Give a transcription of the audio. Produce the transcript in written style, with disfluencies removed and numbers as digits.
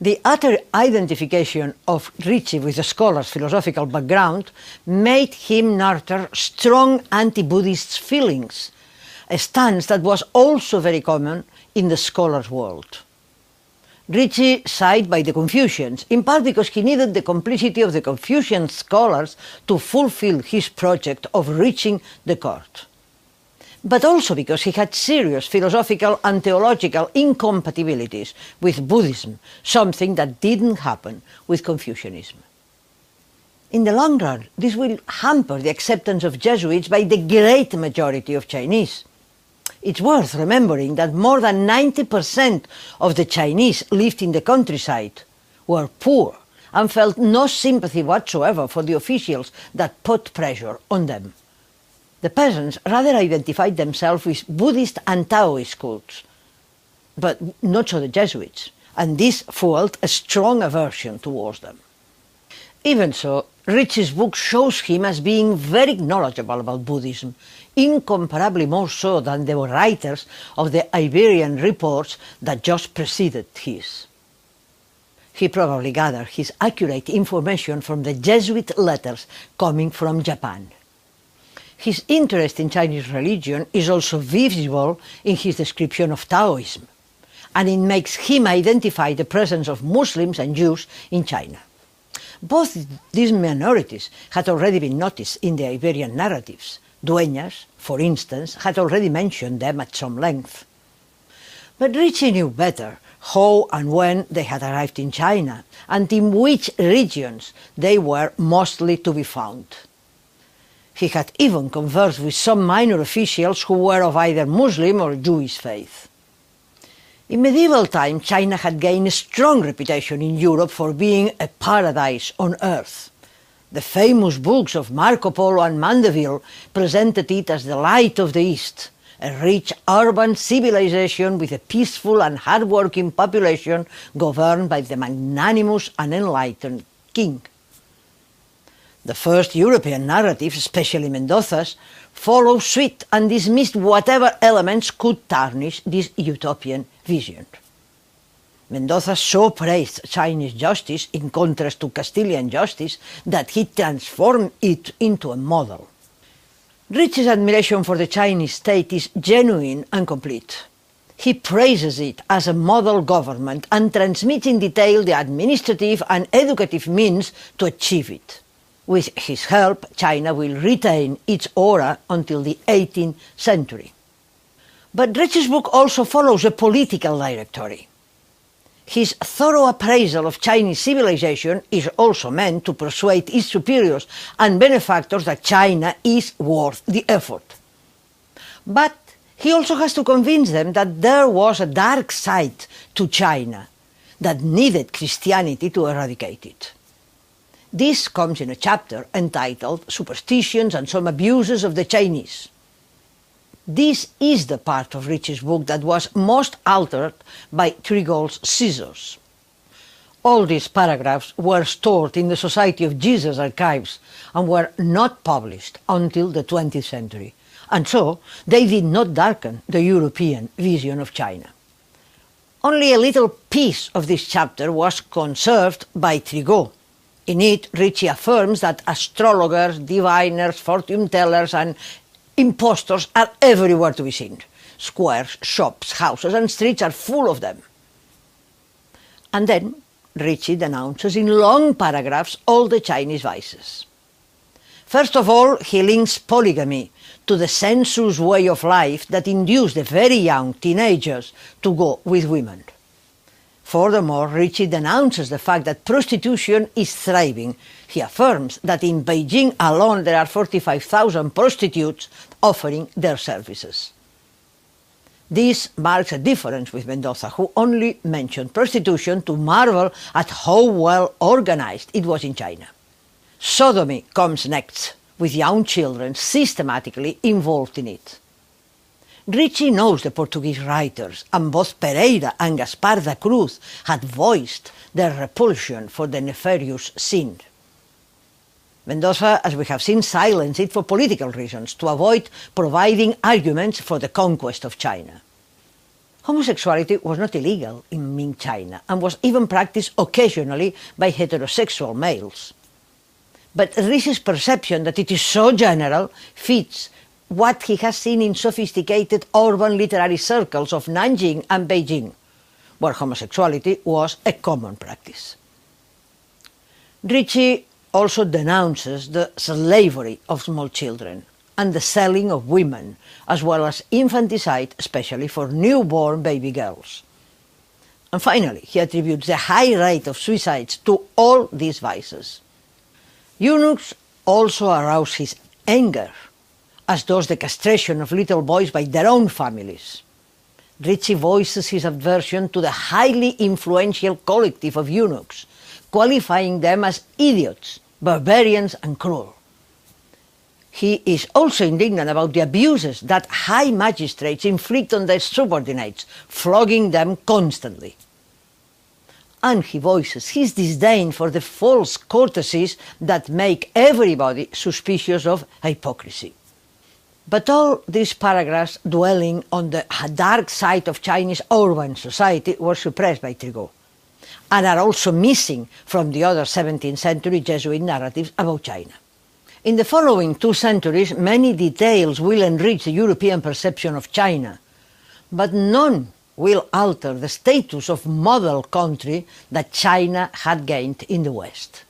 The utter identification of Ricci with the scholar's philosophical background made him nurture strong anti-Buddhist feelings, a stance that was also very common in the scholar's world. Ricci sided by the Confucians, in part because he needed the complicity of the Confucian scholars to fulfill his project of reaching the court, but also because he had serious philosophical and theological incompatibilities with Buddhism, something that didn't happen with Confucianism. In the long run, this will hamper the acceptance of Jesuits by the great majority of Chinese. It's worth remembering that more than 90% of the Chinese lived in the countryside, were poor, and felt no sympathy whatsoever for the officials that put pressure on them. The peasants rather identified themselves with Buddhist and Taoist cults, but not so the Jesuits, and this fueled a strong aversion towards them. Even so, Ricci's book shows him as being very knowledgeable about Buddhism, incomparably more so than the writers of the Iberian reports that just preceded his. He probably gathered his accurate information from the Jesuit letters coming from Japan. His interest in Chinese religion is also visible in his description of Taoism, and it makes him identify the presence of Muslims and Jews in China. Both these minorities had already been noticed in the Iberian narratives. Dueñas, for instance, had already mentioned them at some length. But Ricci knew better how and when they had arrived in China, and in which regions they were mostly to be found. He had even conversed with some minor officials who were of either Muslim or Jewish faith. In medieval times, China had gained a strong reputation in Europe for being a paradise on earth. The famous books of Marco Polo and Mandeville presented it as the light of the East, a rich urban civilization with a peaceful and hard-working population governed by the magnanimous and enlightened king. The first European narrative, especially Mendoza's, followed suit and dismissed whatever elements could tarnish this utopian vision. Mendoza so praised Chinese justice, in contrast to Castilian justice, that he transformed it into a model. Ricci's admiration for the Chinese state is genuine and complete. He praises it as a model government and transmits in detail the administrative and educative means to achieve it. With his help, China will retain its aura until the 18th century. But Ricci's book also follows a political directory. His thorough appraisal of Chinese civilization is also meant to persuade its superiors and benefactors that China is worth the effort. But he also has to convince them that there was a dark side to China that needed Christianity to eradicate it. This comes in a chapter entitled Superstitions and Some Abuses of the Chinese. This is the part of Ricci's book that was most altered by Trigold's scissors. All these paragraphs were stored in the Society of Jesus archives and were not published until the 20th century, and so they did not darken the European vision of China. Only a little piece of this chapter was conserved by Trigaud. In it, Ricci affirms that astrologers, diviners, fortune-tellers and impostors are everywhere to be seen. Squares, shops, houses and streets are full of them. And then Ricci denounces in long paragraphs all the Chinese vices. First of all, he links polygamy to the sensuous way of life that induced the very young teenagers to go with women. Furthermore, Ricci denounces the fact that prostitution is thriving. He affirms that in Beijing alone there are 45,000 prostitutes offering their services. This marks a difference with Mendoza, who only mentioned prostitution to marvel at how well organized it was in China. Sodomy comes next, with young children systematically involved in it. Ricci knows the Portuguese writers, and both Pereira and Gaspar da Cruz had voiced their repulsion for the nefarious sin. Mendoza, as we have seen, silenced it for political reasons, to avoid providing arguments for the conquest of China. Homosexuality was not illegal in Ming China and was even practiced occasionally by heterosexual males. But Ricci's perception that it is so general fits what he has seen in sophisticated urban literary circles of Nanjing and Beijing, where homosexuality was a common practice. Ricci also denounces the slavery of small children and the selling of women, as well as infanticide, especially for newborn baby girls. And finally, he attributes the high rate of suicides to all these vices. Eunuchs also arouse his anger, as does the castration of little boys by their own families. Ricci voices his aversion to the highly influential collective of eunuchs, qualifying them as idiots, barbarians, and cruel. He is also indignant about the abuses that high magistrates inflict on their subordinates, flogging them constantly. And he voices his disdain for the false courtesies that make everybody suspicious of hypocrisy. But all these paragraphs dwelling on the dark side of Chinese urban society were suppressed by Trigault, and are also missing from the other 17th century Jesuit narratives about China. In the following 2 centuries, many details will enrich the European perception of China, but none will alter the status of model country that China had gained in the West.